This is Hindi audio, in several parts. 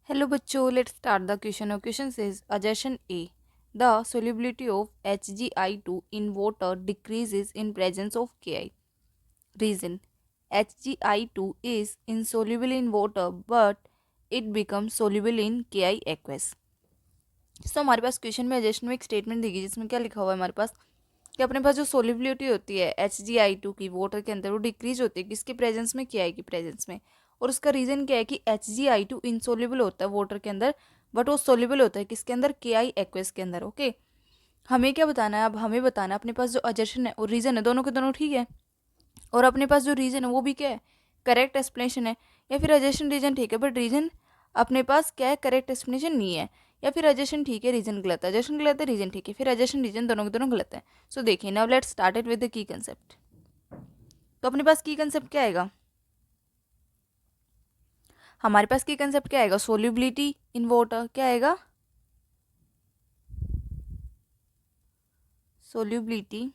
Hello बच्चों, let's start the question. Our question says, Assertion A. The solubility of HgI2 in water decreases in presence of Ki. Reason: HgI2 is insoluble in water but it becomes soluble in Ki aqueous. हमारे पास क्वेश्चन में एजेशन में एक स्टेटमेंट देगी जिसमें क्या लिखा हुआ है हमारे पास कि अपने पास जो सोलिबिलिटी होती है HgI2 की वाटर के अंदर वो डिक्रीज होती है किसके प्रेजेंस में, Ki की प्रेजेंस में। और उसका रीज़न क्या है कि HgI2 इनसोल्यूबल होता है वाटर के अंदर बट वो सोल्यूबल होता है किसके अंदर, Ki एक्वस के अंदर। ओके, हमें क्या बताना है, अब हमें बताना है अपने पास जो अजर्शन है और रीज़न है दोनों के दोनों ठीक है, और अपने पास जो रीज़न है वो भी क्या है, करेक्ट एक्सप्लेनेशन है। या फिर अजर्शन रीजन ठीक है बट रीज़न अपने पास क्या है, करेक्ट एक्सप्लेनेशन नहीं है। या फिर अजर्शन ठीक है रीजन गलत है, अजर्शन गलत है रीजन ठीक है, फिर अजर्शन रीजन दोनों के दोनों गलत है। सो देखिए, now let's started with the key concept. तो अपने पास की कंसेप्ट क्या आएगा, हमारे पास की कंसेप्ट क्या आएगा, सोल्यूबिलिटी इन वाटर। क्या आएगा, सोल्यूबिलिटी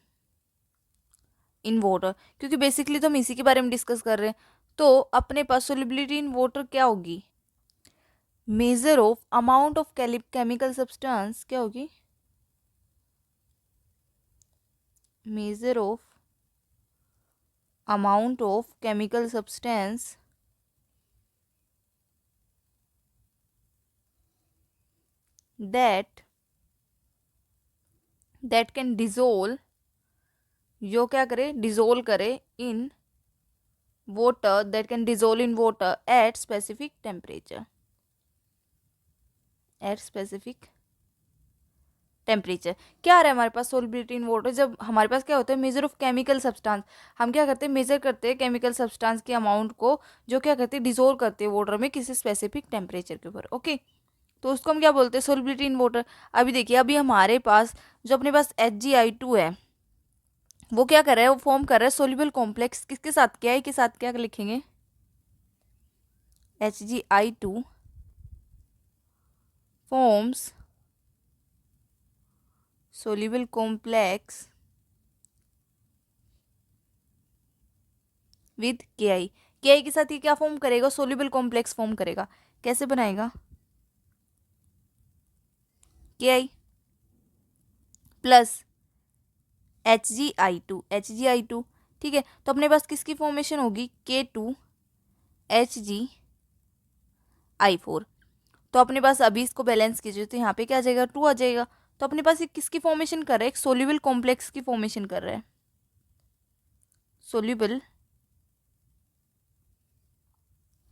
इन वाटर, क्योंकि बेसिकली तो हम इसी के बारे में डिस्कस कर रहे हैं। तो अपने पास सोल्यूबिलिटी इन वाटर क्या होगी, measure of amount of chemical substance. क्या होगी, measure of amount of chemical substance that can dissolve, जो क्या करे, डिजोल्व करे in water, that can dissolve in water at specific temperature, at specific temperature. क्या आ रहा है हमारे पास, सोल्युबिलिटी इन वाटर। जब हमारे पास क्या होता है, मेजर ऑफ केमिकल सब्सटेंस, हम क्या करते हैं, मेजर करते हैं केमिकल सब्सटेंस के अमाउंट को जो क्या करते हैं, डिजोल्व करते हैं वाटर में किसी स्पेसिफिक टेम्परेचर के ऊपर। ओके, तो उसको हम क्या बोलते हैं, सोल्युबिलिटी इन वाटर। अभी देखिए, अभी हमारे पास जो अपने पास HgI2 है वो क्या कर रहा है, वो फॉर्म कर रहा है सोल्यूबल कॉम्प्लेक्स किसके साथ, क्या के साथ, क्या लिखेंगे, HgI2 forms soluble complex with के आई के साथ ये क्या फॉर्म करेगा, सोल्यूबल कॉम्प्लेक्स फॉर्म करेगा। कैसे बनाएगा, के प्लस HgI2 ठीक है। तो अपने पास किसकी फॉर्मेशन होगी, K2HgI4। तो अपने पास अभी इसको बैलेंस कीजिए तो यहाँ पे क्या आ जाएगा, 2 आ जाएगा। तो अपने पास ये किसकी फॉर्मेशन कर रहा है, एक सोल्यूबल कॉम्प्लेक्स की फॉर्मेशन कर रहा है, soluble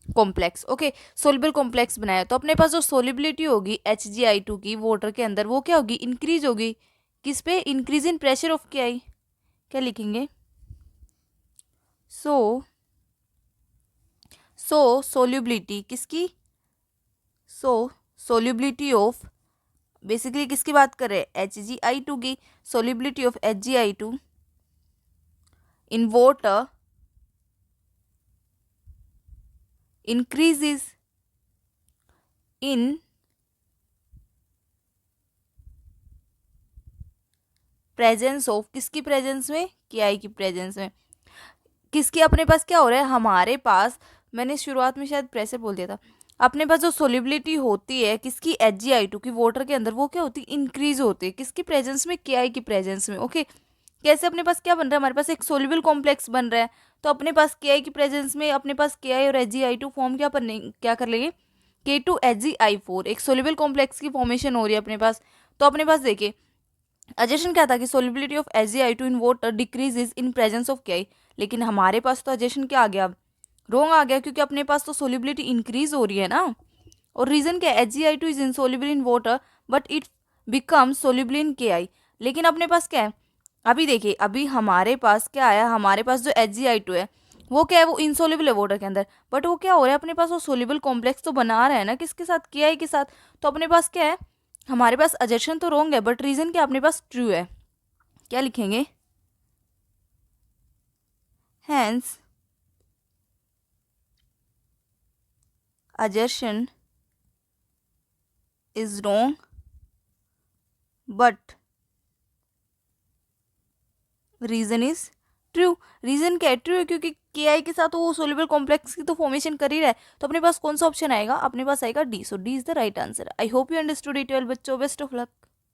complex. Okay, soluble complex बनाया तो अपने पास जो सोल्युबिलिटी होगी HgI2 की वाटर के अंदर वो क्या होगी, इंक्रीज होगी किस पे, increase in pressure of Ki। क्या लिखेंगे, सो सोल्युबिलिटी किसकी, सो सोल्युबिलिटी ऑफ, बेसिकली किसकी बात कर रहे हैं, HgI2 की। Solubility of HgI2 in water increases in presence of, किसकी प्रेजेंस में, Ki की प्रेजेंस में। किसकी अपने पास क्या हो रहा है, हमारे पास, मैंने शुरुआत में शायद प्रेशर बोल दिया था, अपने पास जो सोलिबिलिटी होती है किसकी, HgI2 की वाटर के अंदर वो क्या होती है, इंक्रीज होती है किसकी प्रेजेंस में, Ki की प्रेजेंस में। ओके, कैसे अपने पास क्या बन रहा है, हमारे पास एक सोल्यूबल कॉम्प्लेक्स बन रहा है। तो अपने पास Ki की प्रेजेंस में अपने पास Ki और HgI2 फॉर्म क्या बने, क्या कर लेंगे, K2HgI4, एक सोल्यूबल कॉम्प्लेक्स की फॉर्मेशन हो रही है अपने पास। तो अपने पास देखिए, अजेशन क्या था कि solubility of HgI2 in water decreases in presence of Ki। लेकिन हमारे पास तो अजेशन क्या आ गया, रॉन्ग आ गया, क्योंकि अपने पास तो सोलिबिलिटी इंक्रीज हो रही है ना। और रीजन क्या है, HgI2 is insoluble in water but it become soluble in Ki। लेकिन अपने पास क्या है, अभी देखिए, अभी हमारे पास क्या आया, हमारे पास जो HgI2 है वो क्या है, वो इनसोल्युबल है वाटर के अंदर, बट वो क्या हो रहा है, अपने पास वो सोल्युबल कॉम्प्लेक्स तो बना रहा है ना किसके साथ, Ki के साथ। तो अपने पास क्या है, हमारे पास अजर्शन तो रॉन्ग है बट रीजन क्या अपने पास ट्रू है। क्या लिखेंगे, hence assertion is wrong but reason is true. Reason क्या है? ट्रू है क्योंकि के आई के साथ वो सोल्यूबल कॉम्प्लेक्स की तो फॉर्मेशन कर ही रहा है, तो अपने पास कौन सा ऑप्शन आएगा? अपने पास आएगा D. So D is the right answer. I hope you understood it well बच्चों, बेस्ट ऑफ लक।